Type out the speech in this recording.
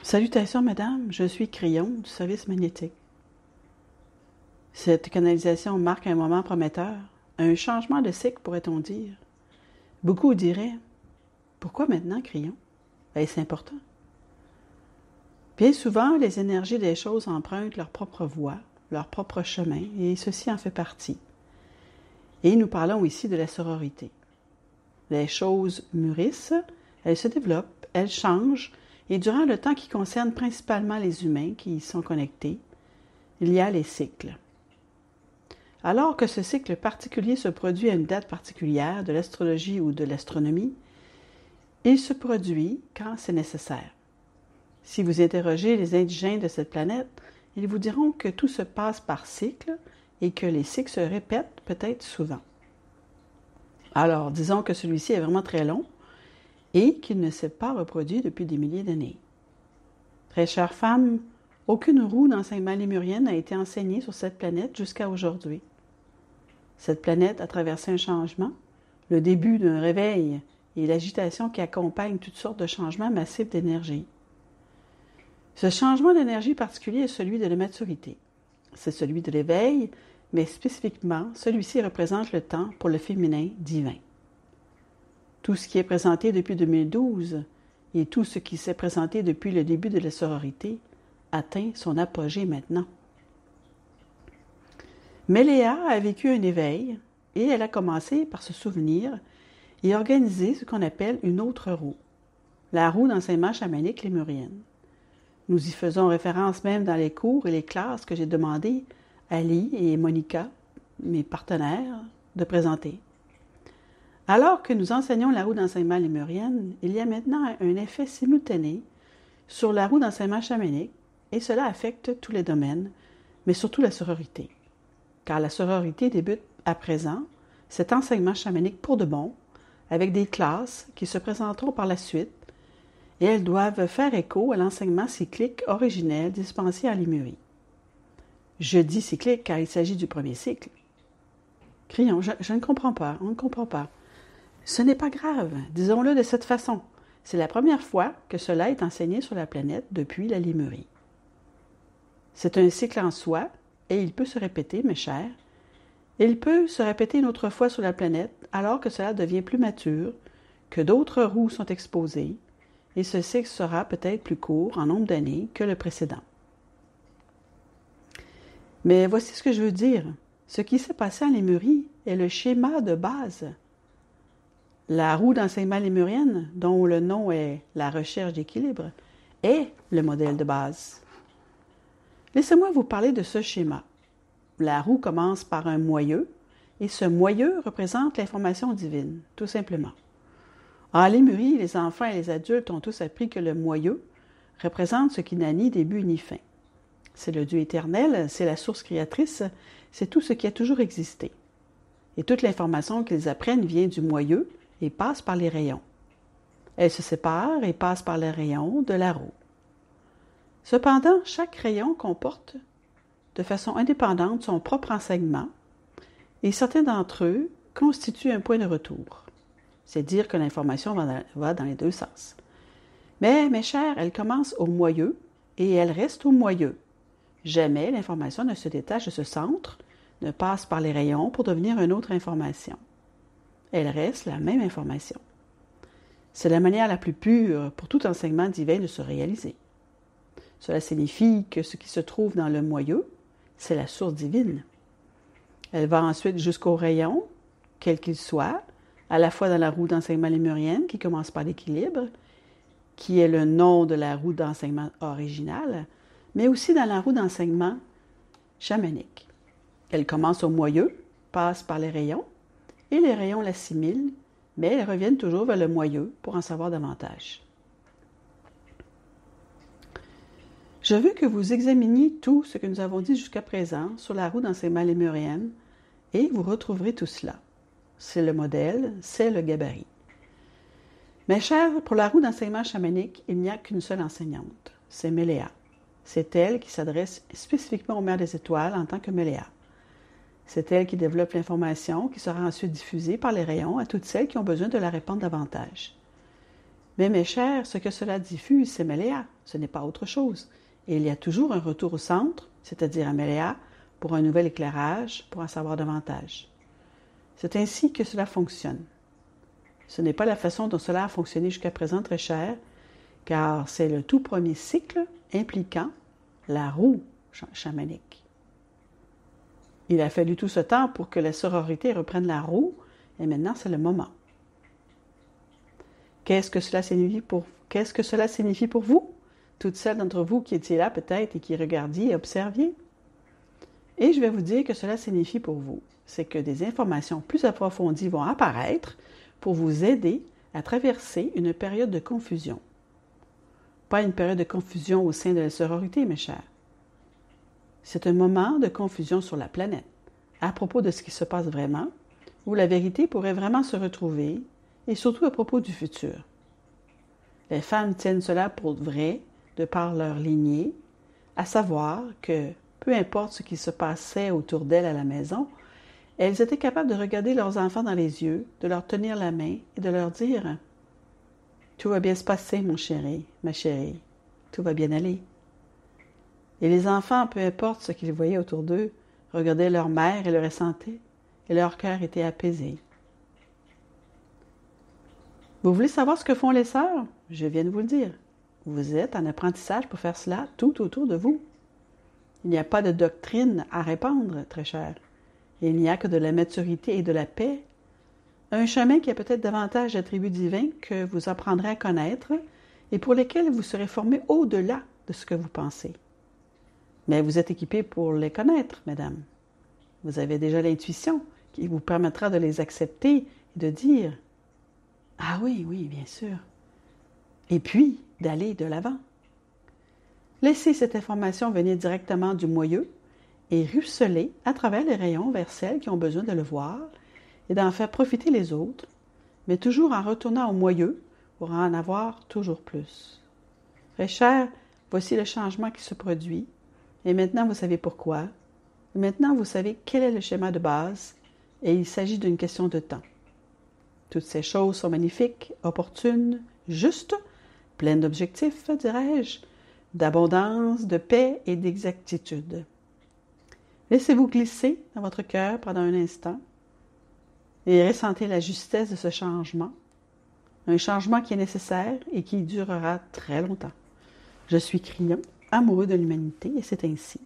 Salutations, madame, je suis Crayon du service magnétique. Cette canalisation marque un moment prometteur, un changement de cycle, pourrait-on dire. Beaucoup diraient « Pourquoi maintenant, Crayon? Est-ce important? » Bien souvent, les énergies des choses empruntent leur propre voie, leur propre chemin, et ceci en fait partie. Et nous parlons ici de la sororité. Les choses mûrissent, elles se développent, elles changent, et durant le temps qui concerne principalement les humains qui y sont connectés, il y a les cycles. Alors que ce cycle particulier se produit à une date particulière de l'astrologie ou de l'astronomie, il se produit quand c'est nécessaire. Si vous interrogez les indigènes de cette planète, ils vous diront que tout se passe par cycle et que les cycles se répètent peut-être souvent. Alors, disons que celui-ci est vraiment très long et qu'il ne s'est pas reproduit depuis des milliers d'années. Très chère femme, aucune roue d'enseignement lémurien n'a été enseignée sur cette planète jusqu'à aujourd'hui. Cette planète a traversé un changement, le début d'un réveil et l'agitation qui accompagne toutes sortes de changements massifs d'énergie. Ce changement d'énergie particulier est celui de la maturité. C'est celui de l'éveil, mais spécifiquement, celui-ci représente le temps pour le féminin divin. Tout ce qui est présenté depuis 2012 et tout ce qui s'est présenté depuis le début de la sororité atteint son apogée maintenant. Méléa a vécu un éveil et elle a commencé par se souvenir et organiser ce qu'on appelle une autre roue, la roue d'enseignement chamanique lémurienne. Nous y faisons référence même dans les cours et les classes que j'ai demandé à Ali et Monica, mes partenaires, de présenter. Alors que nous enseignons la roue d'enseignement lémurienne, il y a maintenant un effet simultané sur la roue d'enseignement chamanique et cela affecte tous les domaines, mais surtout la sororité. Car la sororité débute à présent cet enseignement chamanique pour de bon, avec des classes qui se présenteront par la suite et elles doivent faire écho à l'enseignement cyclique originel dispensé en Lémurie. Je dis cyclique car il s'agit du premier cycle. Crayon, je ne comprends pas, on ne comprend pas. Ce n'est pas grave, disons-le de cette façon. C'est la première fois que cela est enseigné sur la planète depuis la Lémurie. C'est un cycle en soi, et il peut se répéter, mes chers. Il peut se répéter une autre fois sur la planète, alors que cela devient plus mature, que d'autres roues sont exposées, et ce cycle sera peut-être plus court en nombre d'années que le précédent. Mais voici ce que je veux dire. Ce qui s'est passé en Lémurie est le schéma de base. La roue d'enseignement lémurienne, dont le nom est la recherche d'équilibre, est le modèle de base. Laissez-moi vous parler de ce schéma. La roue commence par un moyeu, et ce moyeu représente l'information divine, tout simplement. En Lémurie, les enfants et les adultes ont tous appris que le moyeu représente ce qui n'a ni début ni fin. C'est le Dieu éternel, c'est la source créatrice, c'est tout ce qui a toujours existé. Et toute l'information qu'ils apprennent vient du moyeu et passe par les rayons. Elle se sépare et passe par les rayons de la roue. Cependant, chaque rayon comporte de façon indépendante son propre enseignement et certains d'entre eux constituent un point de retour. C'est dire que l'information va dans les deux sens. Mais, mes chers, elle commence au moyeu et elle reste au moyeu. Jamais l'information ne se détache de ce centre, ne passe par les rayons pour devenir une autre information. Elle reste la même information. C'est la manière la plus pure pour tout enseignement divin de se réaliser. Cela signifie que ce qui se trouve dans le moyeu, c'est la source divine. Elle va ensuite jusqu'au rayon, quel qu'il soit, à la fois dans la roue d'enseignement lémurienne qui commence par l'équilibre, qui est le nom de la roue d'enseignement originale, mais aussi dans la roue d'enseignement chamanique. Elle commence au moyeu, passe par les rayons, et les rayons l'assimilent, mais elles reviennent toujours vers le moyeu pour en savoir davantage. Je veux que vous examiniez tout ce que nous avons dit jusqu'à présent sur la roue d'enseignement lémurienne et vous retrouverez tout cela. C'est le modèle, c'est le gabarit. Mes chers, pour la roue d'enseignement chamanique, il n'y a qu'une seule enseignante, c'est Méléa. C'est elle qui s'adresse spécifiquement aux mères des étoiles en tant que Méléa. C'est elle qui développe l'information qui sera ensuite diffusée par les rayons à toutes celles qui ont besoin de la répandre davantage. Mais mes chers, ce que cela diffuse, c'est Méléa, ce n'est pas autre chose. Et il y a toujours un retour au centre, c'est-à-dire à Méléa, pour un nouvel éclairage, pour en savoir davantage. C'est ainsi que cela fonctionne. Ce n'est pas la façon dont cela a fonctionné jusqu'à présent, très cher, car c'est le tout premier cycle impliquant la roue chamanique. Il a fallu tout ce temps pour que la sororité reprenne la roue, et maintenant c'est le moment. Qu'est-ce que cela signifie pour vous? Toutes celles d'entre vous qui étiez là peut-être et qui regardiez et observiez? Et je vais vous dire que cela signifie pour vous, c'est que des informations plus approfondies vont apparaître pour vous aider à traverser une période de confusion. Pas une période de confusion au sein de la sororité, mes chers. C'est un moment de confusion sur la planète, à propos de ce qui se passe vraiment, où la vérité pourrait vraiment se retrouver, et surtout à propos du futur. Les femmes tiennent cela pour vrai, de par leur lignée, à savoir que, peu importe ce qui se passait autour d'elles à la maison, elles étaient capables de regarder leurs enfants dans les yeux, de leur tenir la main et de leur dire « Tout va bien se passer, mon chéri, ma chérie, tout va bien aller. » Et les enfants, peu importe ce qu'ils voyaient autour d'eux, regardaient leur mère et le ressentaient, et leur cœur était apaisé. Vous voulez savoir ce que font les sœurs? Je viens de vous le dire. Vous êtes en apprentissage pour faire cela tout autour de vous. Il n'y a pas de doctrine à répandre, très cher. Il n'y a que de la maturité et de la paix. Un chemin qui a peut-être davantage d'attributs divins que vous apprendrez à connaître et pour lesquels vous serez formés au-delà de ce que vous pensez. Mais vous êtes équipés pour les connaître, mesdames. Vous avez déjà l'intuition qui vous permettra de les accepter et de dire « Ah oui, oui, bien sûr. » Et puis, d'aller de l'avant. Laissez cette information venir directement du moyeu et ruisseler à travers les rayons vers celles qui ont besoin de le voir et d'en faire profiter les autres, mais toujours en retournant au moyeu pour en avoir toujours plus. Très cher, voici le changement qui se produit, et maintenant vous savez pourquoi. Et maintenant vous savez quel est le schéma de base, et il s'agit d'une question de temps. Toutes ces choses sont magnifiques, opportunes, justes, pleines d'objectifs, dirais-je, d'abondance, de paix et d'exactitude. Laissez-vous glisser dans votre cœur pendant un instant et ressentez la justesse de ce changement, un changement qui est nécessaire et qui durera très longtemps. Je suis Crillon, amoureux de l'humanité, et c'est ainsi.